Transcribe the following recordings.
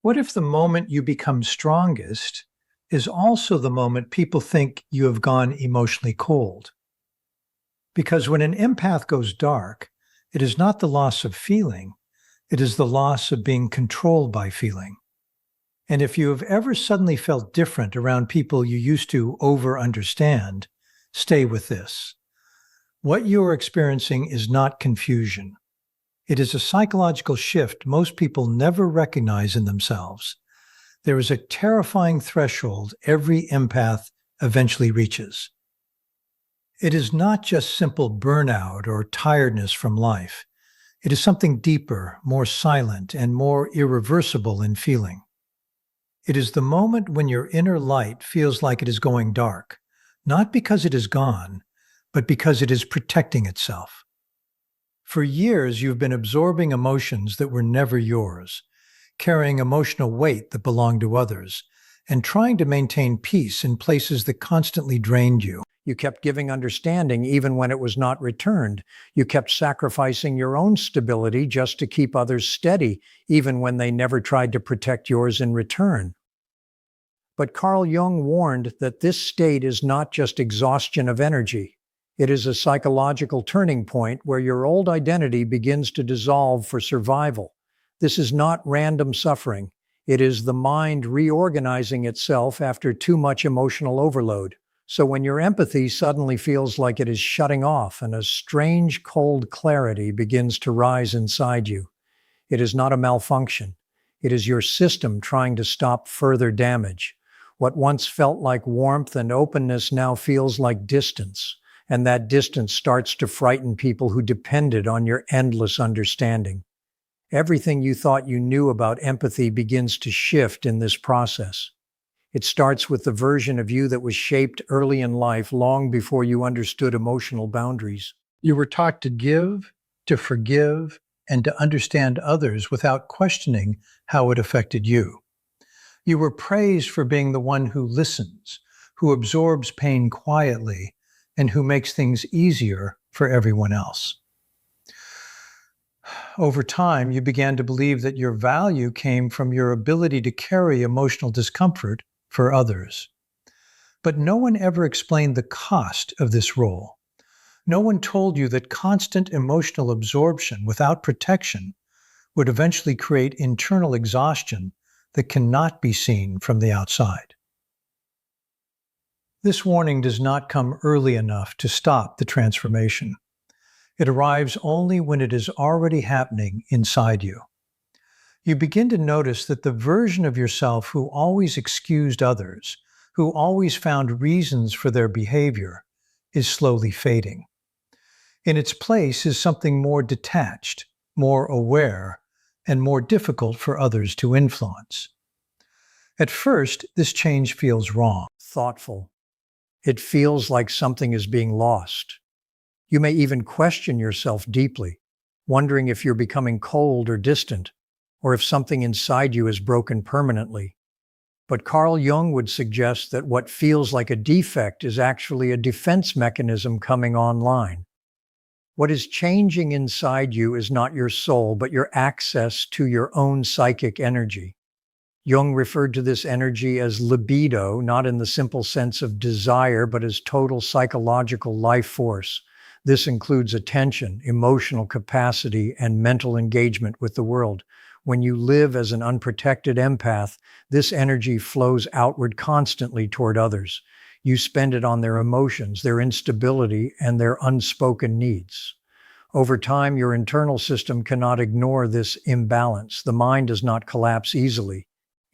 What if the moment you become strongest is also the moment people think you have gone emotionally cold? Because when an empath goes dark, it is not the loss of feeling, it is the loss of being controlled by feeling. And if you have ever suddenly felt different around people you used to over-understand, stay with this. What you are experiencing is not confusion. It is a psychological shift most people never recognize in themselves. There is a terrifying threshold every empath eventually reaches. It is not just simple burnout or tiredness from life. It is something deeper, more silent, and more irreversible in feeling. It is the moment when your inner light feels like it is going dark, not because it is gone, but because it is protecting itself. For years, you've been absorbing emotions that were never yours, carrying emotional weight that belonged to others, and trying to maintain peace in places that constantly drained you. You kept giving understanding even when it was not returned. You kept sacrificing your own stability just to keep others steady, even when they never tried to protect yours in return. But Carl Jung warned that this state is not just exhaustion of energy. It is a psychological turning point where your old identity begins to dissolve for survival. This is not random suffering. It is the mind reorganizing itself after too much emotional overload. So when your empathy suddenly feels like it is shutting off and a strange cold clarity begins to rise inside you, it is not a malfunction. It is your system trying to stop further damage. What once felt like warmth and openness now feels like distance, and that distance starts to frighten people who depended on your endless understanding. Everything you thought you knew about empathy begins to shift in this process. It starts with the version of you that was shaped early in life, long before you understood emotional boundaries. You were taught to give, to forgive, and to understand others without questioning how it affected you. You were praised for being the one who listens, who absorbs pain quietly, and who makes things easier for everyone else. Over time, you began to believe that your value came from your ability to carry emotional discomfort for others. But no one ever explained the cost of this role. No one told you that constant emotional absorption without protection would eventually create internal exhaustion that cannot be seen from the outside. This warning does not come early enough to stop the transformation. It arrives only when it is already happening inside you. You begin to notice that the version of yourself who always excused others, who always found reasons for their behavior, is slowly fading. In its place is something more detached, more aware, and more difficult for others to influence. At first, this change feels wrong, thoughtful. It feels like something is being lost. You may even question yourself deeply, wondering if you're becoming cold or distant, or if something inside you is broken permanently. But Carl Jung would suggest that what feels like a defect is actually a defense mechanism coming online. What is changing inside you is not your soul, but your access to your own psychic energy. Jung referred to this energy as libido, not in the simple sense of desire, but as total psychological life force. This includes attention, emotional capacity, and mental engagement with the world. When you live as an unprotected empath, this energy flows outward constantly toward others. You spend it on their emotions, their instability, and their unspoken needs. Over time, your internal system cannot ignore this imbalance. The mind does not collapse easily.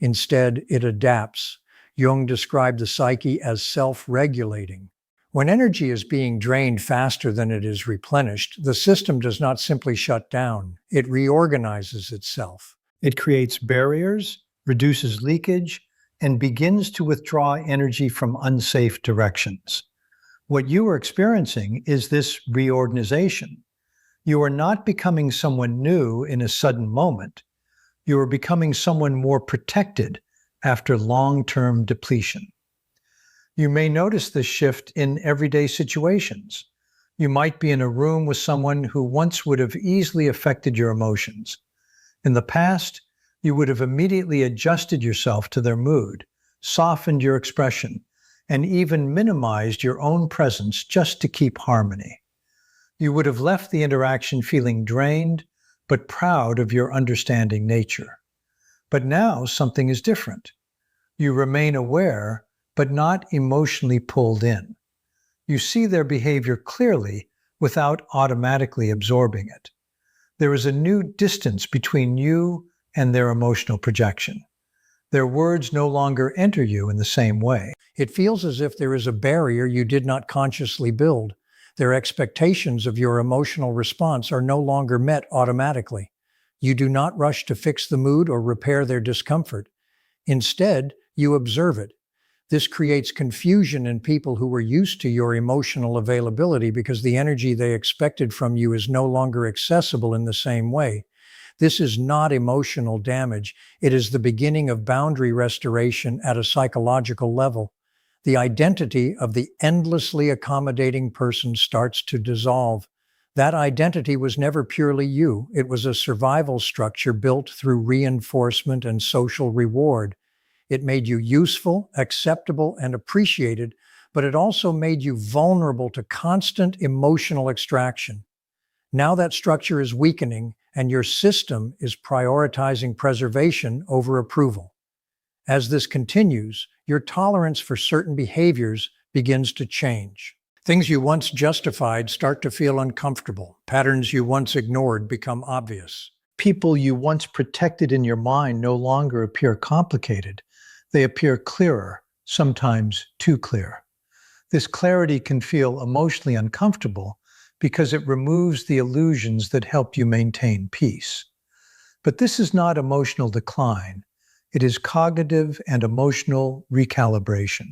Instead, it adapts. Jung described the psyche as self-regulating. When energy is being drained faster than it is replenished, the system does not simply shut down. It reorganizes itself. It creates barriers, reduces leakage, and begins to withdraw energy from unsafe directions. What you are experiencing is this reorganization. You are not becoming someone new in a sudden moment. You are becoming someone more protected after long-term depletion. You may notice this shift in everyday situations. You might be in a room with someone who once would have easily affected your emotions. In the past, You would have immediately adjusted yourself to their mood, softened your expression, and even minimized your own presence just to keep harmony. You would have left the interaction feeling drained, but proud of your understanding nature. But now something is different. You remain aware, but not emotionally pulled in. You see their behavior clearly without automatically absorbing it. There is a new distance between you and their emotional projection. Their words no longer enter you in the same way. It feels as if there is a barrier you did not consciously build. Their expectations of your emotional response are no longer met automatically. You do not rush to fix the mood or repair their discomfort. Instead, you observe it. This creates confusion in people who were used to your emotional availability because the energy they expected from you is no longer accessible in the same way. This is not emotional damage. It is the beginning of boundary restoration at a psychological level. The identity of the endlessly accommodating person starts to dissolve. That identity was never purely you. It was a survival structure built through reinforcement and social reward. It made you useful, acceptable, and appreciated, but it also made you vulnerable to constant emotional extraction. Now that structure is weakening, and your system is prioritizing preservation over approval. As this continues, your tolerance for certain behaviors begins to change. Things you once justified start to feel uncomfortable. Patterns you once ignored become obvious. People you once protected in your mind no longer appear complicated. They appear clearer, sometimes too clear. This clarity can feel emotionally uncomfortable because it removes the illusions that help you maintain peace. But this is not emotional decline. It is cognitive and emotional recalibration.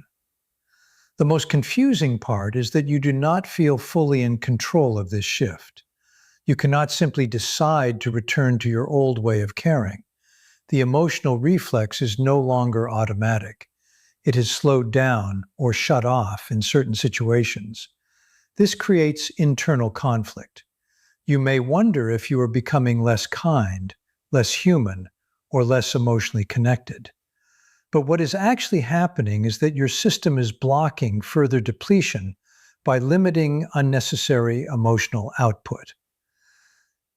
The most confusing part is that you do not feel fully in control of this shift. You cannot simply decide to return to your old way of caring. The emotional reflex is no longer automatic. It is slowed down or shut off in certain situations. This creates internal conflict. You may wonder if you are becoming less kind, less human, or less emotionally connected. But what is actually happening is that your system is blocking further depletion by limiting unnecessary emotional output.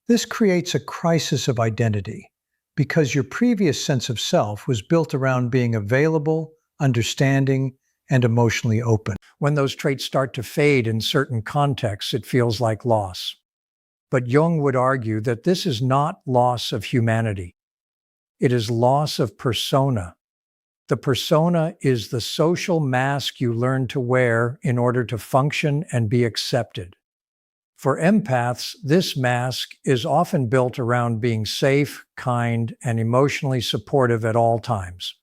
This creates a crisis of identity because your previous sense of self was built around being available, understanding, and emotionally open. When those traits start to fade in certain contexts, it feels like loss. But Jung would argue that this is not loss of humanity. It is loss of persona. The persona is the social mask you learn to wear in order to function and be accepted. For empaths, this mask is often built around being safe, kind, and emotionally supportive at all times.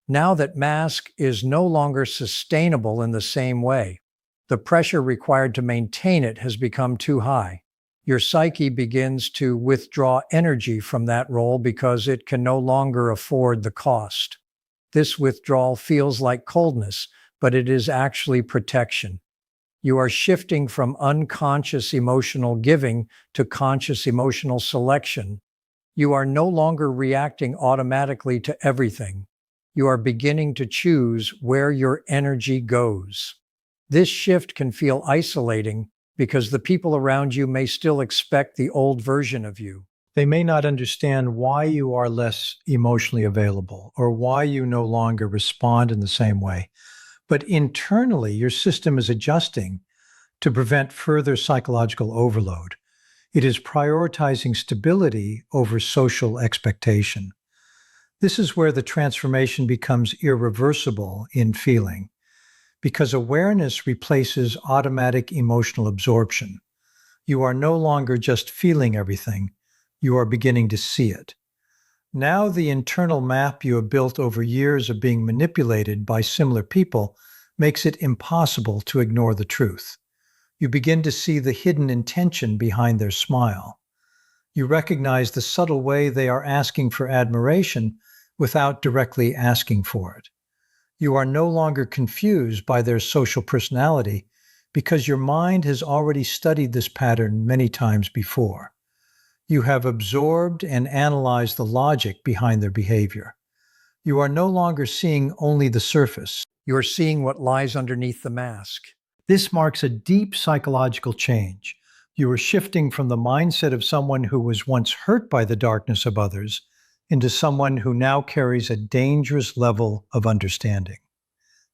Now that mask is no longer sustainable in the same way. The pressure required to maintain it has become too high. Your psyche begins to withdraw energy from that role because it can no longer afford the cost. This withdrawal feels like coldness, but it is actually protection. You are shifting from unconscious emotional giving to conscious emotional selection. You are no longer reacting automatically to everything. You are beginning to choose where your energy goes. This shift can feel isolating because the people around you may still expect the old version of you. They may not understand why you are less emotionally available or why you no longer respond in the same way. But internally, your system is adjusting to prevent further psychological overload. It is prioritizing stability over social expectation. This is where the transformation becomes irreversible in feeling, because awareness replaces automatic emotional absorption. You are no longer just feeling everything, you are beginning to see it. Now the internal map you have built over years of being manipulated by similar people makes it impossible to ignore the truth. You begin to see the hidden intention behind their smile. You recognize the subtle way they are asking for admiration without directly asking for it. You are no longer confused by their social personality because your mind has already studied this pattern many times before. You have absorbed and analyzed the logic behind their behavior. You are no longer seeing only the surface. You are seeing what lies underneath the mask. This marks a deep psychological change. You are shifting from the mindset of someone who was once hurt by the darkness of others into someone who now carries a dangerous level of understanding.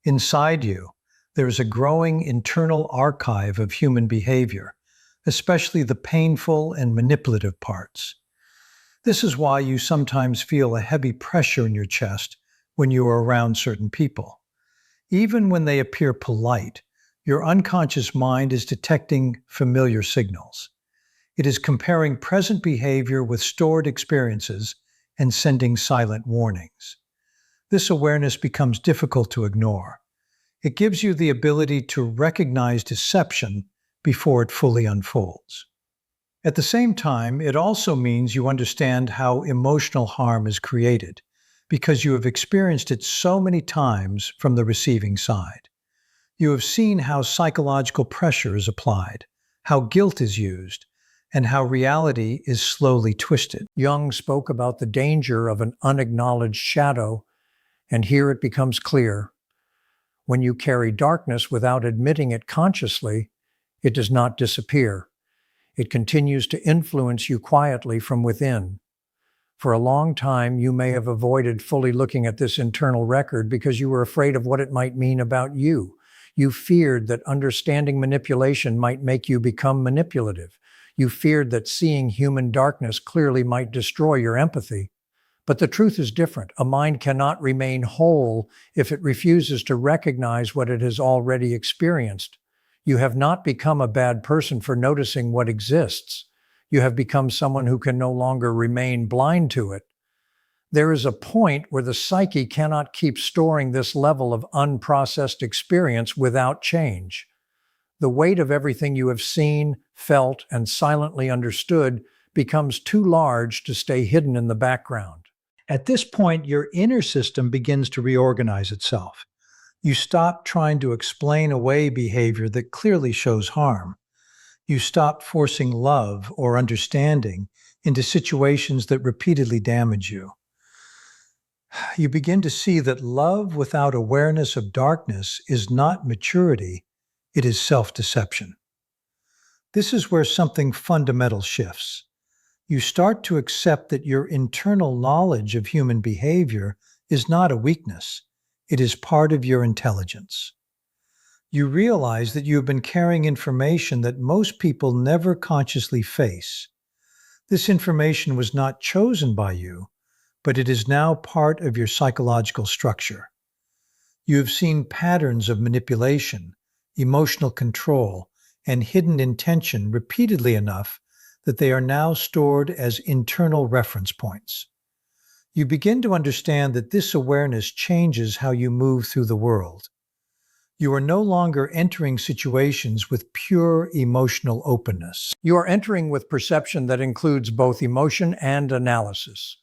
Inside you, there is a growing internal archive of human behavior, especially the painful and manipulative parts. This is why you sometimes feel a heavy pressure in your chest when you are around certain people. Even when they appear polite, your unconscious mind is detecting familiar signals. It is comparing present behavior with stored experiences and sending silent warnings. This awareness becomes difficult to ignore. It gives you the ability to recognize deception before it fully unfolds. At the same time, it also means you understand how emotional harm is created, because you have experienced it so many times from the receiving side. You have seen how psychological pressure is applied, how guilt is used, and how reality is slowly twisted. Jung spoke about the danger of an unacknowledged shadow, and here it becomes clear. When you carry darkness without admitting it consciously, it does not disappear. It continues to influence you quietly from within. For a long time, you may have avoided fully looking at this internal record because you were afraid of what it might mean about you. You feared that understanding manipulation might make you become manipulative. You feared that seeing human darkness clearly might destroy your empathy. But the truth is different. A mind cannot remain whole if it refuses to recognize what it has already experienced. You have not become a bad person for noticing what exists. You have become someone who can no longer remain blind to it. There is a point where the psyche cannot keep storing this level of unprocessed experience without change. The weight of everything you have seen, felt, and silently understood becomes too large to stay hidden in the background. At this point, your inner system begins to reorganize itself. You stop trying to explain away behavior that clearly shows harm. You stop forcing love or understanding into situations that repeatedly damage you. You begin to see that love without awareness of darkness is not maturity, it is self-deception. This is where something fundamental shifts. You start to accept that your internal knowledge of human behavior is not a weakness, it is part of your intelligence. You realize that you have been carrying information that most people never consciously face. This information was not chosen by you, but it is now part of your psychological structure. You have seen patterns of manipulation, emotional control, and hidden intention repeatedly enough that they are now stored as internal reference points. You begin to understand that this awareness changes how you move through the world. You are no longer entering situations with pure emotional openness. You are entering with perception that includes both emotion and analysis.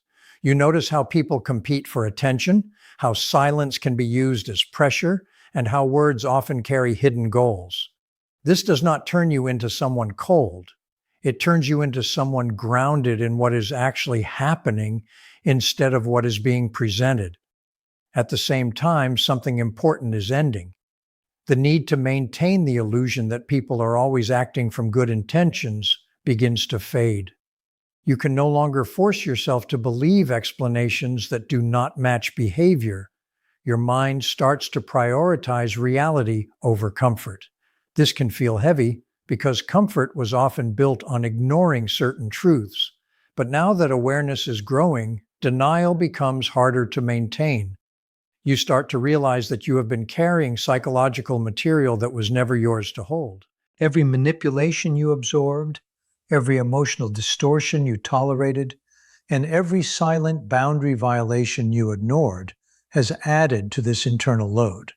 You notice how people compete for attention, how silence can be used as pressure, and how words often carry hidden goals. This does not turn you into someone cold. It turns you into someone grounded in what is actually happening instead of what is being presented. At the same time, something important is ending. The need to maintain the illusion that people are always acting from good intentions begins to fade. You can no longer force yourself to believe explanations that do not match behavior. Your mind starts to prioritize reality over comfort. This can feel heavy because comfort was often built on ignoring certain truths. But now that awareness is growing, denial becomes harder to maintain. You start to realize that you have been carrying psychological material that was never yours to hold. Every manipulation you absorbed, every emotional distortion you tolerated, and every silent boundary violation you ignored has added to this internal load.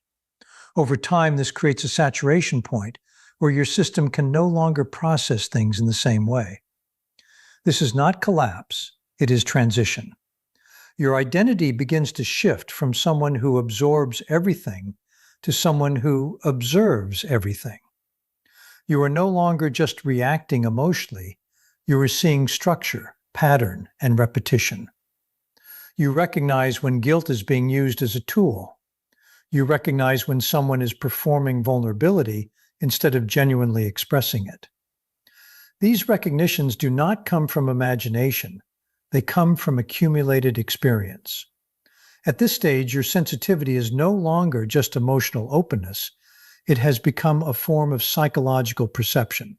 Over time, this creates a saturation point where your system can no longer process things in the same way. This is not collapse, it is transition. Your identity begins to shift from someone who absorbs everything to someone who observes everything. You are no longer just reacting emotionally, You are seeing structure, pattern, and repetition. You recognize when guilt is being used as a tool. You recognize when someone is performing vulnerability instead of genuinely expressing it. These recognitions do not come from imagination. They come from accumulated experience. At this stage, your sensitivity is no longer just emotional openness. It has become a form of psychological perception.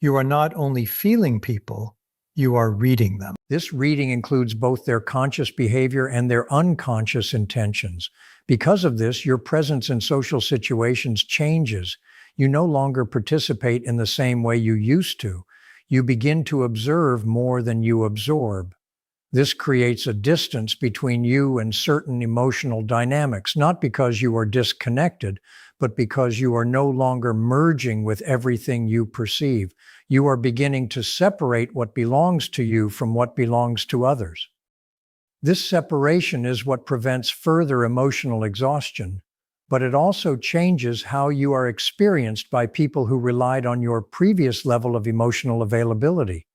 You are not only feeling people, you are reading them. This reading includes both their conscious behavior and their unconscious intentions. Because of this, your presence in social situations changes. You no longer participate in the same way you used to. You begin to observe more than you absorb. This creates a distance between you and certain emotional dynamics, not because you are disconnected, but because you are no longer merging with everything you perceive. You are beginning to separate what belongs to you from what belongs to others. This separation is what prevents further emotional exhaustion, but it also changes how you are experienced by people who relied on your previous level of emotional availability.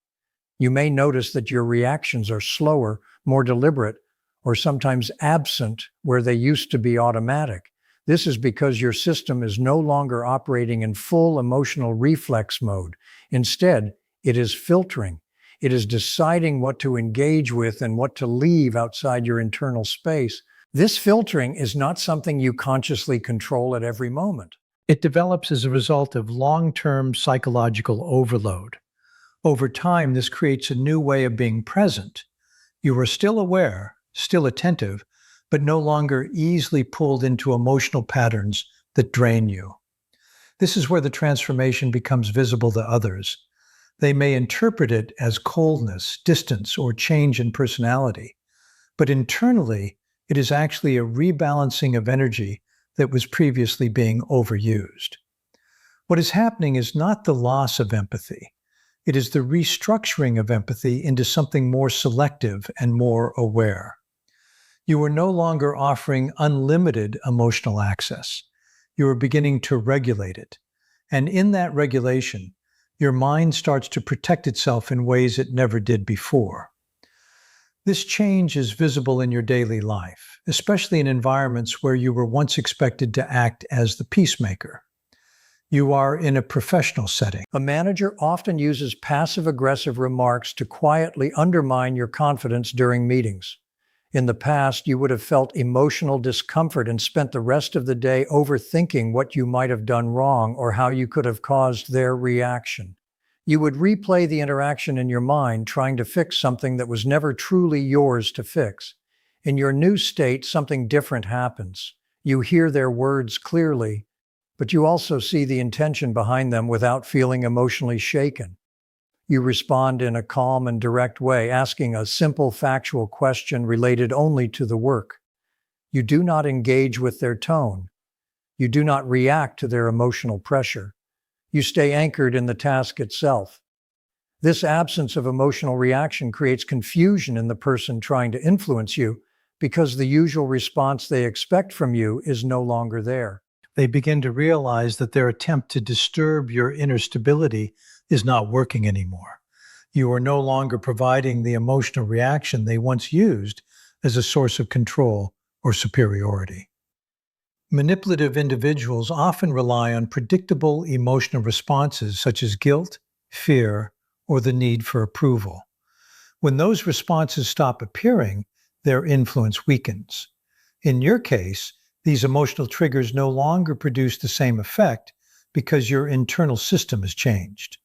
You may notice that your reactions are slower, more deliberate, or sometimes absent where they used to be automatic. This is because your system is no longer operating in full emotional reflex mode. Instead, it is filtering. It is deciding what to engage with and what to leave outside your internal space. This filtering is not something you consciously control at every moment. It develops as a result of long-term psychological overload. Over time, this creates a new way of being present. You are still aware, still attentive, but no longer easily pulled into emotional patterns that drain you. This is where the transformation becomes visible to others. They may interpret it as coldness, distance, or change in personality, but internally, it is actually a rebalancing of energy that was previously being overused. What is happening is not the loss of empathy. It is the restructuring of empathy into something more selective and more aware. You are no longer offering unlimited emotional access. You are beginning to regulate it. And in that regulation, your mind starts to protect itself in ways it never did before. This change is visible in your daily life, especially in environments where you were once expected to act as the peacemaker. You are in a professional setting. A manager often uses passive-aggressive remarks to quietly undermine your confidence during meetings. In the past, you would have felt emotional discomfort and spent the rest of the day overthinking what you might have done wrong or how you could have caused their reaction. You would replay the interaction in your mind, trying to fix something that was never truly yours to fix. In your new state, something different happens. You hear their words clearly, but you also see the intention behind them without feeling emotionally shaken. You respond in a calm and direct way, asking a simple factual question related only to the work. You do not engage with their tone. You do not react to their emotional pressure. You stay anchored in the task itself. This absence of emotional reaction creates confusion in the person trying to influence you because the usual response they expect from you is no longer there. They begin to realize that their attempt to disturb your inner stability is not working anymore. You are no longer providing the emotional reaction they once used as a source of control or superiority. Manipulative individuals often rely on predictable emotional responses such as guilt, fear, or the need for approval. When those responses stop appearing, their influence weakens. In your case, these emotional triggers no longer produce the same effect because your internal system has changed.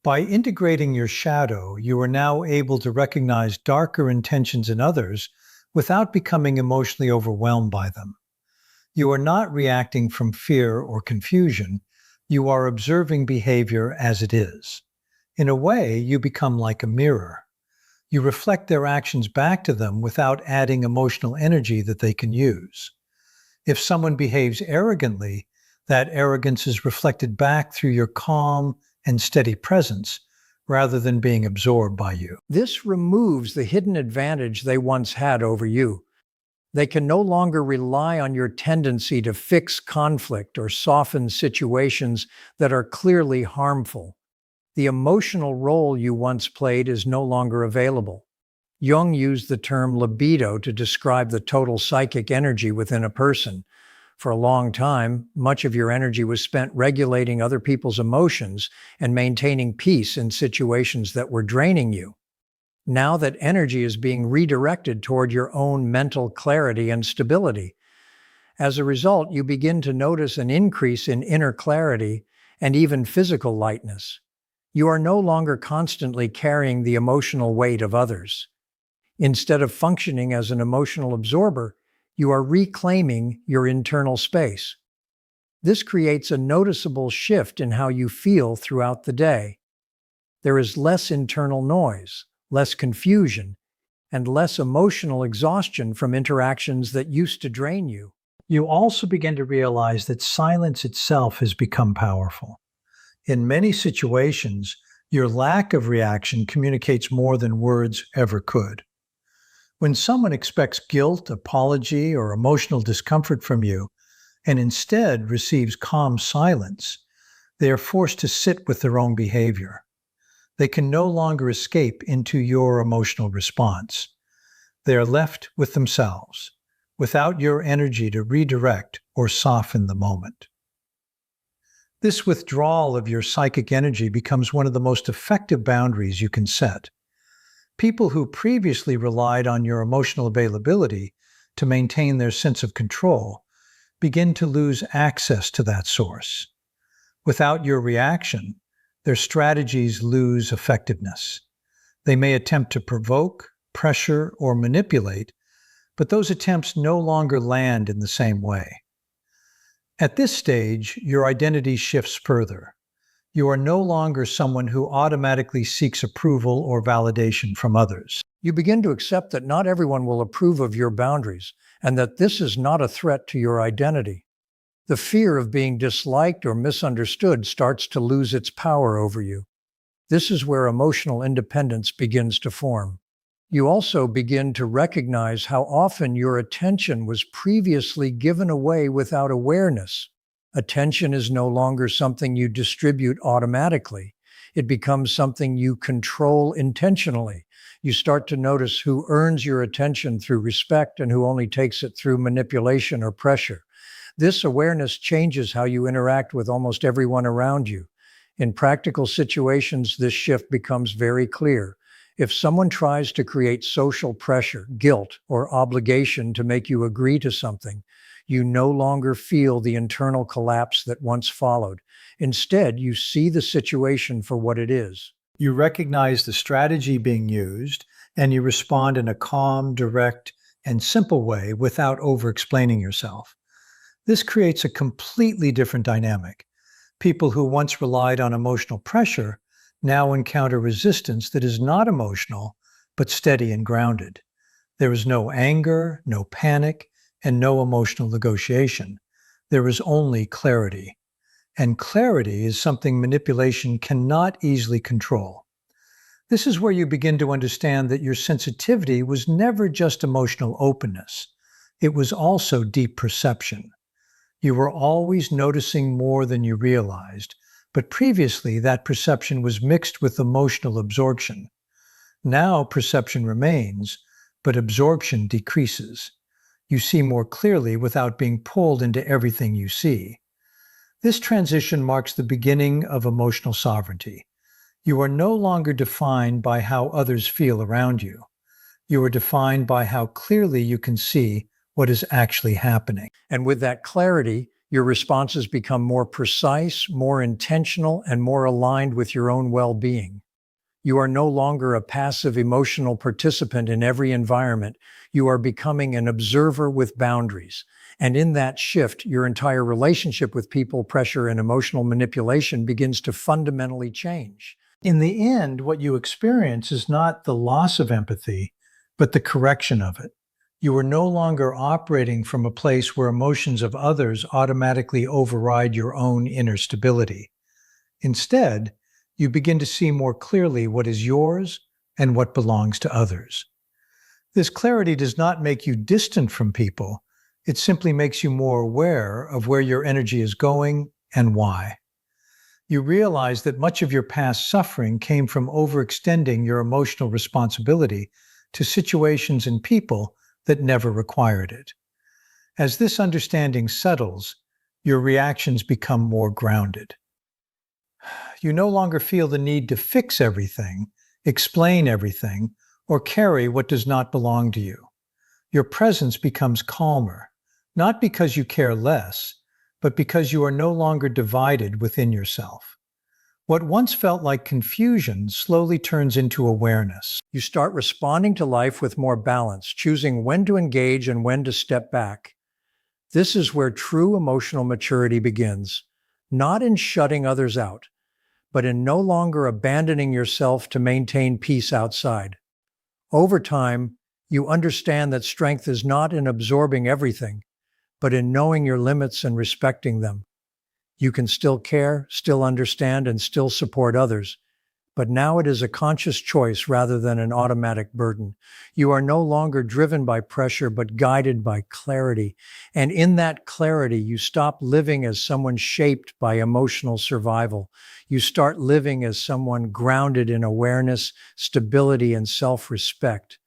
By integrating your shadow, you are now able to recognize darker intentions in others without becoming emotionally overwhelmed by them. You are not reacting from fear or confusion. You are observing behavior as it is. In a way, you become like a mirror. You reflect their actions back to them without adding emotional energy that they can use. If someone behaves arrogantly, that arrogance is reflected back through your calm and steady presence rather than being absorbed by you. This removes the hidden advantage they once had over you. They can no longer rely on your tendency to fix conflict or soften situations that are clearly harmful. The emotional role you once played is no longer available. Jung used the term libido to describe the total psychic energy within a person. For a long time, much of your energy was spent regulating other people's emotions and maintaining peace in situations that were draining you. Now that energy is being redirected toward your own mental clarity and stability. As a result, you begin to notice an increase in inner clarity and even physical lightness. You are no longer constantly carrying the emotional weight of others. Instead of functioning as an emotional absorber, you are reclaiming your internal space. This creates a noticeable shift in how you feel throughout the day. There is less internal noise, less confusion, and less emotional exhaustion from interactions that used to drain you. You also begin to realize that silence itself has become powerful. In many situations, your lack of reaction communicates more than words ever could. When someone expects guilt, apology, or emotional discomfort from you, and instead receives calm silence, they are forced to sit with their own behavior. They can no longer escape into your emotional response. They are left with themselves, without your energy to redirect or soften the moment. This withdrawal of your psychic energy becomes one of the most effective boundaries you can set. People who previously relied on your emotional availability to maintain their sense of control begin to lose access to that source. Without your reaction, their strategies lose effectiveness. They may attempt to provoke, pressure, or manipulate, but those attempts no longer land in the same way. At this stage, your identity shifts further. You are no longer someone who automatically seeks approval or validation from others. You begin to accept that not everyone will approve of your boundaries, and that this is not a threat to your identity. The fear of being disliked or misunderstood starts to lose its power over you. This is where emotional independence begins to form. You also begin to recognize how often your attention was previously given away without awareness. Attention is no longer something you distribute automatically. It becomes something you control intentionally. You start to notice who earns your attention through respect and who only takes it through manipulation or pressure. This awareness changes how you interact with almost everyone around you. In practical situations, this shift becomes very clear. If someone tries to create social pressure, guilt, or obligation to make you agree to something, you no longer feel the internal collapse that once followed. Instead, you see the situation for what it is. You recognize the strategy being used, and you respond in a calm, direct, and simple way without over-explaining yourself. This creates a completely different dynamic. People who once relied on emotional pressure now encounter resistance that is not emotional, but steady and grounded. There is no anger, no panic, and no emotional negotiation. There is only clarity. And clarity is something manipulation cannot easily control. This is where you begin to understand that your sensitivity was never just emotional openness. It was also deep perception. You were always noticing more than you realized, but previously that perception was mixed with emotional absorption. Now perception remains, but absorption decreases. You see more clearly without being pulled into everything you see. This transition marks the beginning of emotional sovereignty. You are no longer defined by how others feel around you. You are defined by how clearly you can see what is actually happening. And with that clarity, your responses become more precise, more intentional, and more aligned with your own well-being. You are no longer a passive emotional participant in every environment. You are becoming an observer with boundaries. And in that shift, your entire relationship with people, pressure, and emotional manipulation begins to fundamentally change. In the end, what you experience is not the loss of empathy, but the correction of it. You are no longer operating from a place where emotions of others automatically override your own inner stability. Instead, you begin to see more clearly what is yours and what belongs to others. This clarity does not make you distant from people. It simply makes you more aware of where your energy is going and why. You realize that much of your past suffering came from overextending your emotional responsibility to situations and people that never required it. As this understanding settles, your reactions become more grounded. You no longer feel the need to fix everything, explain everything, or carry what does not belong to you. Your presence becomes calmer, not because you care less, but because you are no longer divided within yourself. What once felt like confusion slowly turns into awareness. You start responding to life with more balance, choosing when to engage and when to step back. This is where true emotional maturity begins, not in shutting others out, but in no longer abandoning yourself to maintain peace outside. Over time, you understand that strength is not in absorbing everything, but in knowing your limits and respecting them. You can still care, still understand, and still support others, but now it is a conscious choice rather than an automatic burden. You are no longer driven by pressure, but guided by clarity. And in that clarity, you stop living as someone shaped by emotional survival. You start living as someone grounded in awareness, stability, and self-respect.